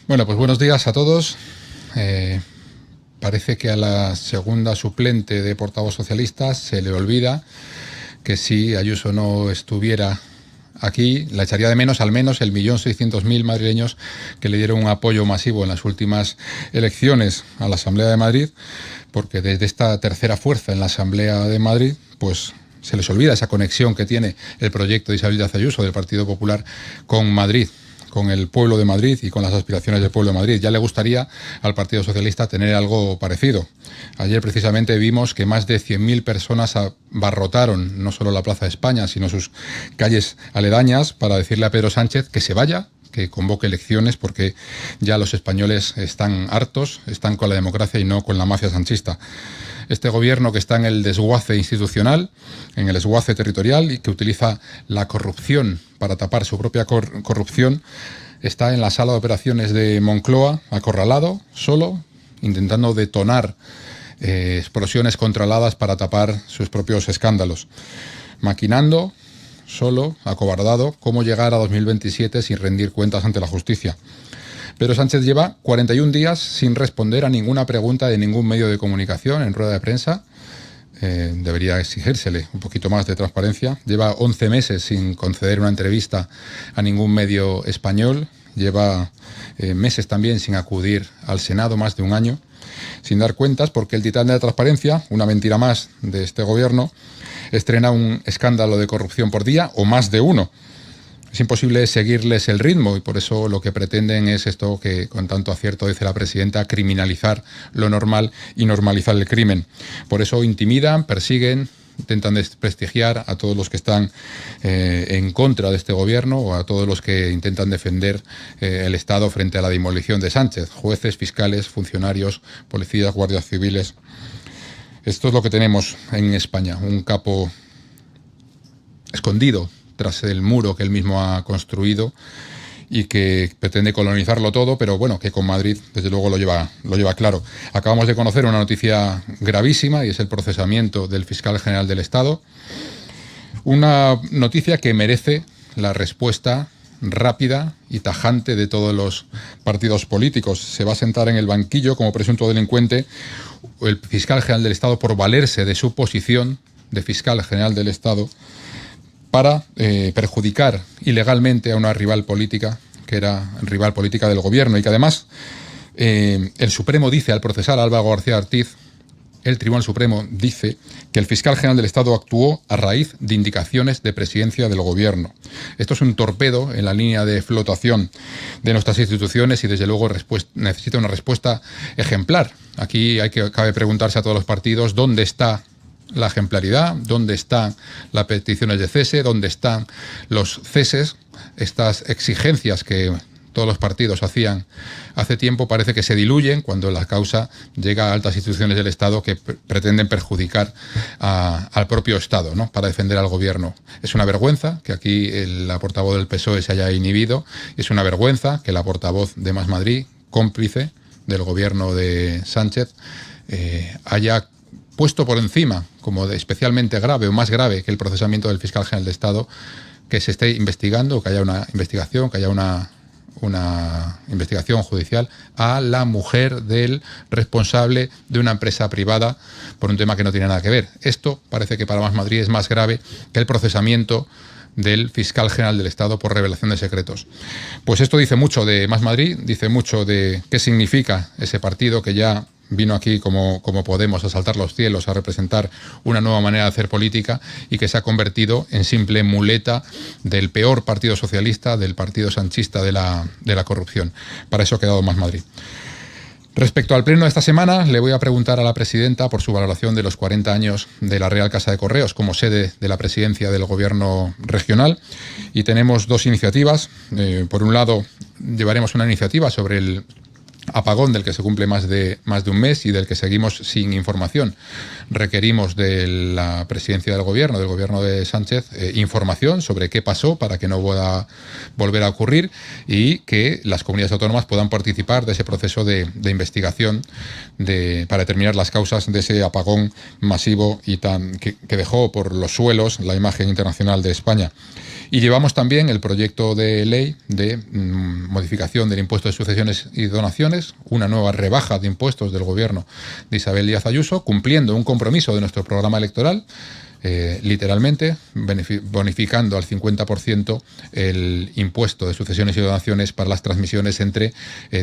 Bueno, pues buenos días a todos. Parece que a la segunda suplente de portavoz socialista se le olvida que si Ayuso no estuviera aquí, la echaría de menos al menos el 1.600.000 madrileños que le dieron un apoyo masivo en las últimas elecciones a la Asamblea de Madrid, porque desde esta tercera fuerza en la Asamblea de Madrid, pues se les olvida esa conexión que tiene el proyecto de Isabel Díaz Ayuso del Partido Popular con Madrid, con el pueblo de Madrid y con las aspiraciones del pueblo de Madrid. Ya le gustaría al Partido Socialista tener algo parecido. Ayer precisamente vimos que más de 100.000 personas abarrotaron no solo la Plaza de España, sino sus calles aledañas para decirle a Pedro Sánchez que se vaya, que convoque elecciones, porque ya los españoles están hartos, están con la democracia y no con la mafia sanchista. Este gobierno que está en el desguace institucional, en el desguace territorial y que utiliza la corrupción para tapar su propia corrupción, está en la sala de operaciones de Moncloa, acorralado, solo, intentando detonar explosiones controladas para tapar sus propios escándalos, maquinando, solo, acobardado, cómo llegar a 2027 sin rendir cuentas ante la justicia. Pedro Sánchez lleva 41 días sin responder a ninguna pregunta de ningún medio de comunicación en rueda de prensa. Debería exigírsele un poquito más de transparencia. Lleva 11 meses sin conceder una entrevista a ningún medio español. Lleva meses también sin acudir al Senado, más de un año, sin dar cuentas, porque el titán de la transparencia, una mentira más de este gobierno, estrena un escándalo de corrupción por día o más de uno. Es imposible seguirles el ritmo y por eso lo que pretenden es esto que con tanto acierto dice la presidenta, criminalizar lo normal y normalizar el crimen. Por eso intimidan, persiguen, intentan desprestigiar a todos los que están en contra de este gobierno o a todos los que intentan defender el Estado frente a la demolición de Sánchez, jueces, fiscales, funcionarios, policías, guardias civiles. Esto es lo que tenemos en España, un capo escondido tras el muro que él mismo ha construido y que pretende colonizarlo todo, pero bueno, que con Madrid desde luego lo lleva claro. Acabamos de conocer una noticia gravísima y es el procesamiento del fiscal general del Estado. Una noticia que merece la respuesta rápida y tajante de todos los partidos políticos. Se va a sentar en el banquillo como presunto delincuente el fiscal general del Estado por valerse de su posición de fiscal general del Estado para perjudicar ilegalmente a una rival política, que era rival política del gobierno, y que además el Supremo dice al procesar a Álvaro García Ortiz, el Tribunal Supremo dice que el fiscal general del Estado actuó a raíz de indicaciones de presidencia del gobierno. Esto es un torpedo en la línea de flotación de nuestras instituciones y desde luego necesita una respuesta ejemplar. Aquí cabe preguntarse a todos los partidos dónde está la ejemplaridad, dónde están las peticiones de cese, dónde están los ceses. Estas exigencias que todos los partidos hacían hace tiempo parece que se diluyen cuando la causa llega a altas instituciones del Estado que pretenden perjudicar al propio Estado, ¿no?, para defender al gobierno. Es una vergüenza que aquí la portavoz del PSOE se haya inhibido, es una vergüenza que la portavoz de Más Madrid, cómplice del gobierno de Sánchez, haya puesto por encima, como de especialmente grave o más grave que el procesamiento del fiscal general de Estado, que se esté investigando, que haya una investigación, que haya una investigación judicial a la mujer del responsable de una empresa privada por un tema que no tiene nada que ver. Esto parece que para Más Madrid es más grave que el procesamiento del fiscal general del Estado por revelación de secretos. Pues esto dice mucho de Más Madrid, dice mucho de qué significa ese partido que ya vino aquí como Podemos a saltar los cielos, a representar una nueva manera de hacer política y que se ha convertido en simple muleta del peor partido socialista, del partido sanchista de la corrupción. Para eso ha quedado Más Madrid. Respecto al pleno de esta semana, le voy a preguntar a la presidenta por su valoración de los 40 años de la Real Casa de Correos como sede de la presidencia del gobierno regional. Y tenemos dos iniciativas. Por un lado, llevaremos una iniciativa sobre el apagón del que se cumple más de un mes y del que seguimos sin información. Requerimos de la presidencia del gobierno de Sánchez, información sobre qué pasó para que no pueda volver a ocurrir y que las comunidades autónomas puedan participar de ese proceso de investigación para determinar las causas de ese apagón masivo y que dejó por los suelos la imagen internacional de España. Y llevamos también el proyecto de ley de modificación del impuesto de sucesiones y donaciones, una nueva rebaja de impuestos del gobierno de Isabel Díaz Ayuso, cumpliendo un compromiso de nuestro programa electoral, literalmente bonificando al 50% el impuesto de sucesiones y donaciones para las transmisiones entre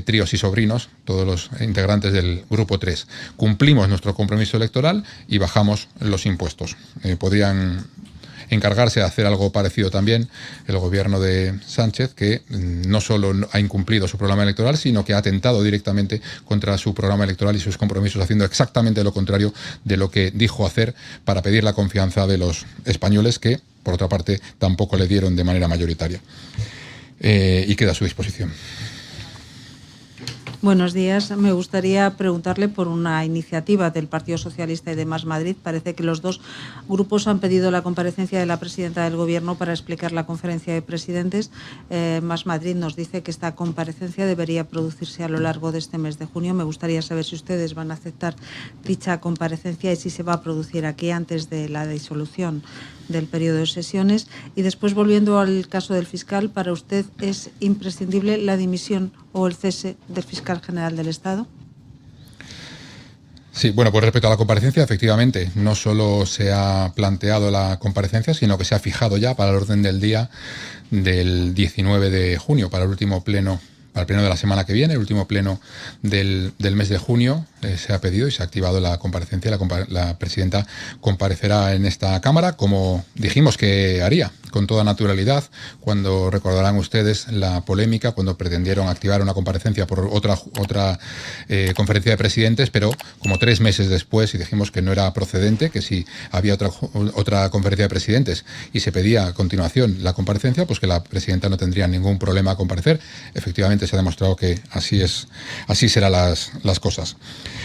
tríos y sobrinos, todos los integrantes del Grupo 3. Cumplimos nuestro compromiso electoral y bajamos los impuestos. Podrían encargarse de hacer algo parecido también el gobierno de Sánchez, que no solo ha incumplido su programa electoral, sino que ha atentado directamente contra su programa electoral y sus compromisos, haciendo exactamente lo contrario de lo que dijo hacer para pedir la confianza de los españoles, que, por otra parte, tampoco le dieron de manera mayoritaria. Y queda a su disposición. Buenos días. Me gustaría preguntarle por una iniciativa del Partido Socialista y de Más Madrid. Parece que los dos grupos han pedido la comparecencia de la presidenta del Gobierno para explicar la conferencia de presidentes. Más Madrid nos dice que esta comparecencia debería producirse a lo largo de este mes de junio. Me gustaría saber si ustedes van a aceptar dicha comparecencia y si se va a producir aquí antes de la disolución del periodo de sesiones. Y después, volviendo al caso del fiscal, ¿para usted es imprescindible la dimisión o el cese del fiscal general del Estado? Sí, bueno, pues respecto a la comparecencia, efectivamente, no solo se ha planteado la comparecencia, sino que se ha fijado ya para el orden del día del 19 de junio, para el último pleno, para el pleno de la semana que viene, el último pleno del mes de junio. Se ha pedido y se ha activado la comparecencia. La presidenta comparecerá en esta Cámara, como dijimos que haría, con toda naturalidad, cuando recordarán ustedes la polémica, cuando pretendieron activar una comparecencia por otra conferencia de presidentes, pero como 3 meses después, y dijimos que no era procedente, que si había otra conferencia de presidentes y se pedía a continuación la comparecencia, pues que la presidenta no tendría ningún problema a comparecer. Efectivamente se ha demostrado que así serán las cosas.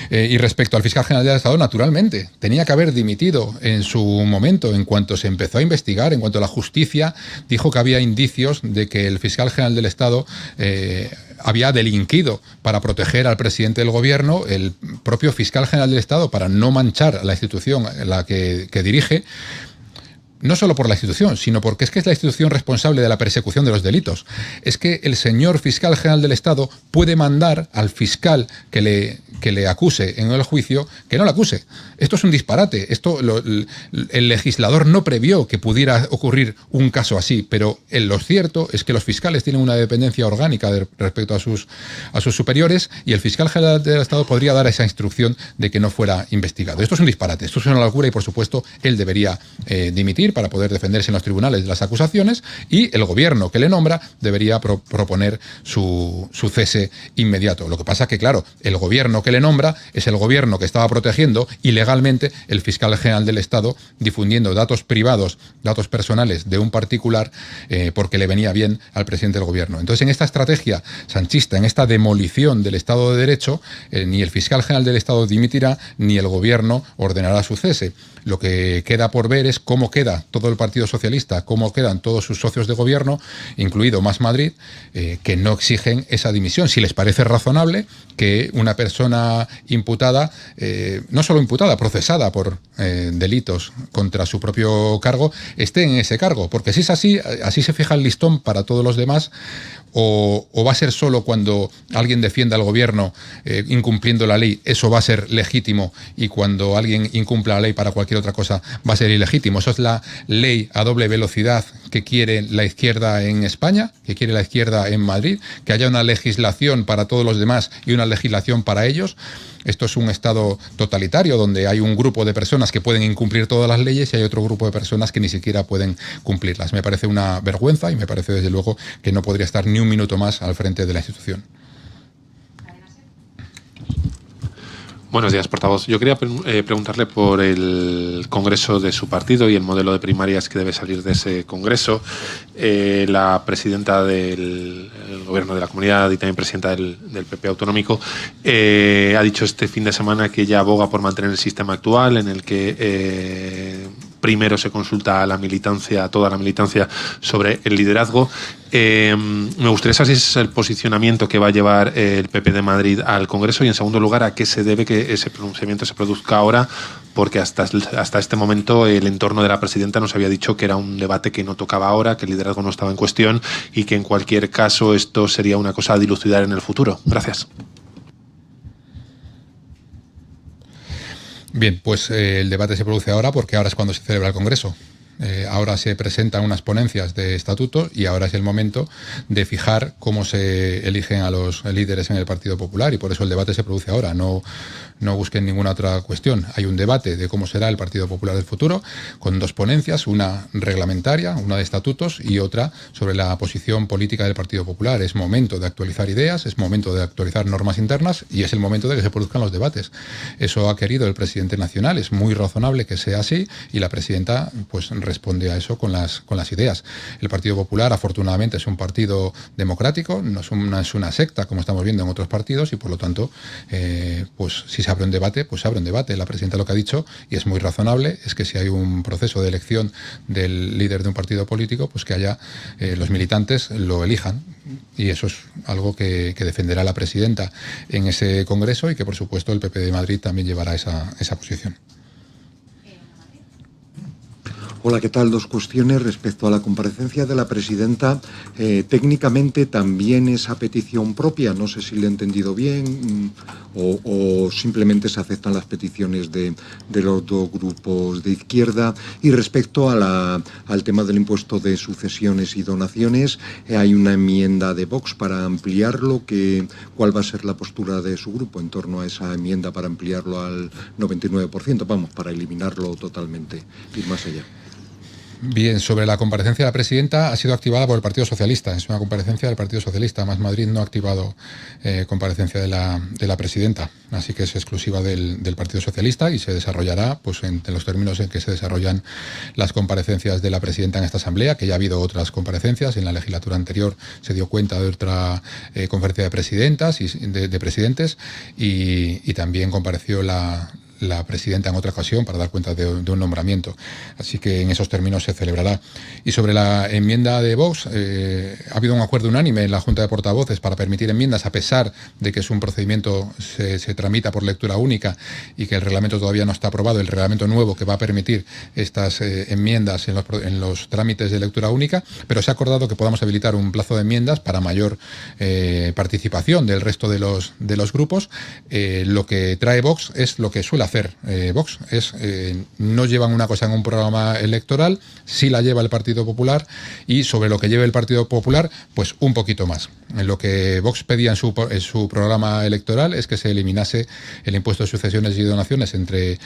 Y respecto al fiscal general del Estado, naturalmente, tenía que haber dimitido en su momento, en cuanto se empezó a investigar, en cuanto la justicia dijo que había indicios de que el fiscal general del Estado había delinquido para proteger al presidente del gobierno. El propio fiscal general del Estado, para no manchar a la institución a la que dirige, no solo por la institución, sino porque es que es la institución responsable de la persecución de los delitos. Es que el señor fiscal general del Estado puede mandar al fiscal que le acuse en el juicio que no le acuse. Esto es un disparate. El legislador no previó que pudiera ocurrir un caso así, pero lo cierto es que los fiscales tienen una dependencia orgánica respecto a sus superiores, y el fiscal general del Estado podría dar esa instrucción de que no fuera investigado. Esto es un disparate, esto es una locura, y por supuesto él debería dimitir para poder defenderse en los tribunales de las acusaciones, y el gobierno que le nombra debería proponer su cese inmediato. Lo que pasa es que, claro, el gobierno que le nombra es el gobierno que estaba protegiendo ilegalmente el fiscal general del Estado, difundiendo datos privados, datos personales de un particular, porque le venía bien al presidente del gobierno. Entonces, en esta estrategia sanchista, en esta demolición del Estado de Derecho, ni el fiscal general del Estado dimitirá, ni el gobierno ordenará su cese. Lo que queda por ver es cómo queda todo el Partido Socialista, cómo quedan todos sus socios de gobierno, incluido Más Madrid, que no exigen esa dimisión. Si les parece razonable que una persona imputada, no solo imputada, procesada por delitos contra su propio cargo, esté en ese cargo. Porque si es así se fija el listón para todos los demás. O va a ser solo cuando alguien defienda al gobierno incumpliendo la ley, eso va a ser legítimo, y cuando alguien incumpla la ley para cualquier otra cosa va a ser ilegítimo. Eso es la ley a doble velocidad que quiere la izquierda en España, que quiere la izquierda en Madrid, que haya una legislación para todos los demás y una legislación para ellos. Esto es un Estado totalitario donde hay un grupo de personas que pueden incumplir todas las leyes y hay otro grupo de personas que ni siquiera pueden cumplirlas. Me parece una vergüenza, y me parece desde luego que no podría estar ni un minuto más al frente de la institución. Buenos días, portavoz. Yo quería preguntarle por el congreso de su partido y el modelo de primarias que debe salir de ese congreso. La presidenta del gobierno de la comunidad y también presidenta del PP autonómico ha dicho este fin de semana que ella aboga por mantener el sistema actual, en el que primero se consulta a la militancia, a toda la militancia, sobre el liderazgo. Me gustaría saber si es el posicionamiento que va a llevar el PP de Madrid al Congreso y, en segundo lugar, a qué se debe que ese pronunciamiento se produzca ahora, porque hasta este momento el entorno de la presidenta nos había dicho que era un debate que no tocaba ahora, que el liderazgo no estaba en cuestión y que en cualquier caso esto sería una cosa a dilucidar en el futuro. Gracias. Bien, pues el debate se produce ahora porque ahora es cuando se celebra el Congreso. Ahora se presentan unas ponencias de estatutos y ahora es el momento de fijar cómo se eligen a los líderes en el Partido Popular, y por eso el debate se produce ahora. No busquen ninguna otra cuestión. Hay un debate de cómo será el Partido Popular del futuro, con dos ponencias, una reglamentaria, una de estatutos y otra sobre la posición política del Partido Popular. Es momento de actualizar ideas, es momento de actualizar normas internas y es el momento de que se produzcan los debates. Eso ha querido el presidente nacional, es muy razonable que sea así, y la presidenta pues responde a eso con las ideas. El Partido Popular, afortunadamente, es un partido democrático, no es una secta como estamos viendo en otros partidos, y por lo tanto, pues si se abre un debate, pues se abre un debate. La presidenta lo que ha dicho, y es muy razonable, es que si hay un proceso de elección del líder de un partido político, pues que haya los militantes lo elijan, y eso es algo que defenderá la presidenta en ese congreso y que, por supuesto, el PP de Madrid también llevará esa posición. Hola, ¿qué tal? Dos cuestiones respecto a la comparecencia de la presidenta. Técnicamente también es a petición propia, no sé si le he entendido bien, o simplemente se aceptan las peticiones de los dos grupos de izquierda. Y respecto al tema del impuesto de sucesiones y donaciones, hay una enmienda de Vox para ampliarlo. ¿Cuál va a ser la postura de su grupo en torno a esa enmienda para ampliarlo al 99%? Vamos, para eliminarlo totalmente, ir más allá. Bien, sobre la comparecencia de la presidenta, ha sido activada por el Partido Socialista. Es una comparecencia del Partido Socialista. Más Madrid no ha activado comparecencia de la presidenta. Así que es exclusiva del Partido Socialista y se desarrollará pues en los términos en que se desarrollan las comparecencias de la presidenta en esta asamblea, que ya ha habido otras comparecencias. En la legislatura anterior se dio cuenta de otra conferencia de presidentas y de presidentes, y también compareció la presidenta en otra ocasión para dar cuenta de un nombramiento. Así que en esos términos se celebrará. Y sobre la enmienda de Vox, ha habido un acuerdo unánime en la Junta de Portavoces para permitir enmiendas, a pesar de que es un procedimiento, se tramita por lectura única y que el reglamento todavía no está aprobado, el reglamento nuevo que va a permitir estas enmiendas en los trámites de lectura única, pero se ha acordado que podamos habilitar un plazo de enmiendas para mayor participación del resto de los grupos. Lo que trae Vox es lo que suele hacer Vox, no llevan una cosa en un programa electoral, sí la lleva el Partido Popular, y sobre lo que lleve el Partido Popular, pues un poquito más. Lo que Vox pedía en su programa electoral es que se eliminase el impuesto de sucesiones y donaciones entre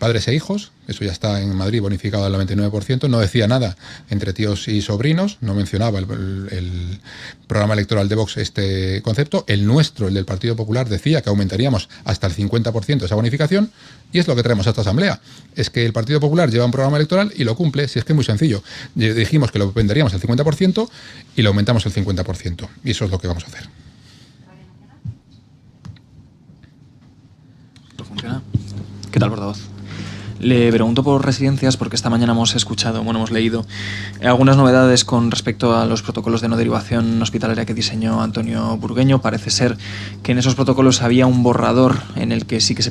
padres e hijos. Eso ya está en Madrid bonificado al 99%. No decía nada entre tíos y sobrinos, no mencionaba el programa electoral de Vox este concepto. El nuestro, el del Partido Popular, decía que aumentaríamos hasta el 50% esa bonificación, y es lo que traemos a esta asamblea. Es que el Partido Popular lleva un programa electoral y lo cumple. Si es que es muy sencillo. Dijimos que lo venderíamos al 50% y lo aumentamos al 50%. Y eso es lo que vamos a hacer. ¿Funciona? ¿Qué tal, portavoz? Le pregunto por residencias porque esta mañana hemos leído algunas novedades con respecto a los protocolos de no derivación hospitalaria que diseñó Antonio Burgueño. Parece ser que en esos protocolos había un borrador en el que sí que se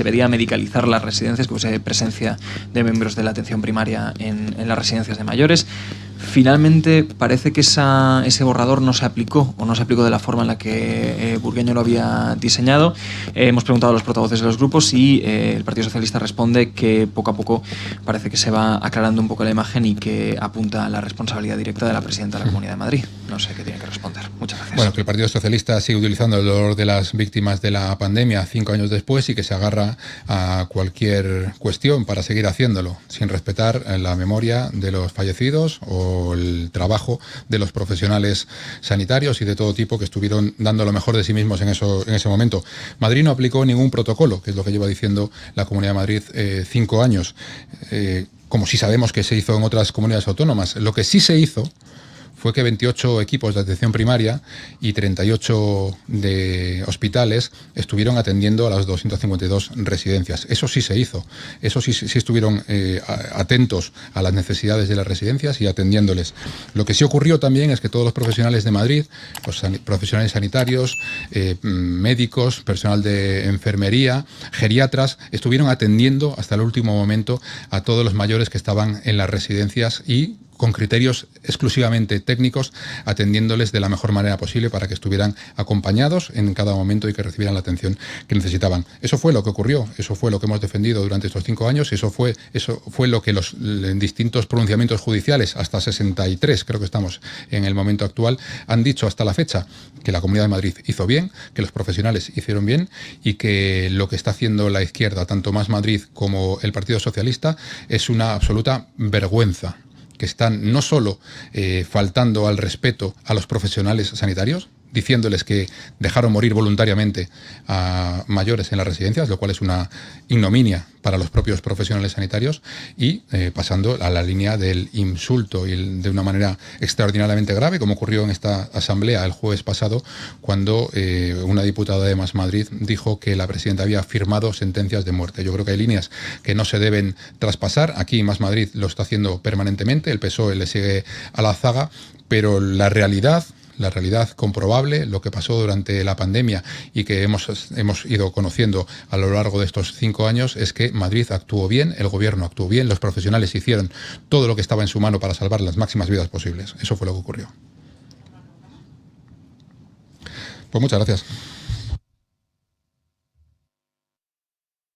pedía medicalizar las residencias, que hubiese presencia de miembros de la atención primaria en las residencias de mayores. Finalmente parece que ese borrador no se aplicó de la forma en la que Burgueño lo había diseñado. Hemos preguntado a los portavoces de los grupos y el Partido Socialista responde que poco a poco parece que se va aclarando un poco la imagen y que apunta a la responsabilidad directa de la presidenta de la Comunidad de Madrid. No sé qué tiene que responder. Muchas gracias. Bueno, que el Partido Socialista sigue utilizando el dolor de las víctimas de la pandemia 5 años después y que se agarra a cualquier cuestión para seguir haciéndolo, sin respetar la memoria de los fallecidos o el trabajo de los profesionales sanitarios y de todo tipo que estuvieron dando lo mejor de sí mismos en ese momento. Madrid no aplicó ningún protocolo, que es lo que lleva diciendo la Comunidad de Madrid 5 años, como sí sabemos que se hizo en otras comunidades autónomas. Lo que sí se hizo fue que 28 equipos de atención primaria y 38 de hospitales estuvieron atendiendo a las 252 residencias. Eso sí se hizo, eso sí estuvieron atentos a las necesidades de las residencias y atendiéndoles. Lo que sí ocurrió también es que todos los profesionales de Madrid, los profesionales sanitarios, médicos, personal de enfermería, geriatras, estuvieron atendiendo hasta el último momento a todos los mayores que estaban en las residencias y con criterios exclusivamente técnicos, atendiéndoles de la mejor manera posible para que estuvieran acompañados en cada momento y que recibieran la atención que necesitaban. Eso fue lo que ocurrió, eso fue lo que hemos defendido durante estos 5 años, eso fue lo que los distintos pronunciamientos judiciales, hasta 63, creo que estamos en el momento actual, han dicho hasta la fecha que la Comunidad de Madrid hizo bien, que los profesionales hicieron bien y que lo que está haciendo la izquierda, tanto Más Madrid como el Partido Socialista, es una absoluta vergüenza, que están no solo faltando al respeto a los profesionales sanitarios, diciéndoles que dejaron morir voluntariamente a mayores en las residencias, lo cual es una ignominia para los propios profesionales sanitarios, y pasando a la línea del insulto y de una manera extraordinariamente grave, como ocurrió en esta asamblea el jueves pasado, cuando una diputada de Más Madrid dijo que la presidenta había firmado sentencias de muerte. Yo creo que hay líneas que no se deben traspasar. Aquí Más Madrid lo está haciendo permanentemente, el PSOE le sigue a la zaga, pero la realidad comprobable, lo que pasó durante la pandemia y que hemos ido conociendo a lo largo de estos 5 años, es que Madrid actuó bien, el gobierno actuó bien, los profesionales hicieron todo lo que estaba en su mano para salvar las máximas vidas posibles. Eso fue lo que ocurrió. Pues muchas gracias.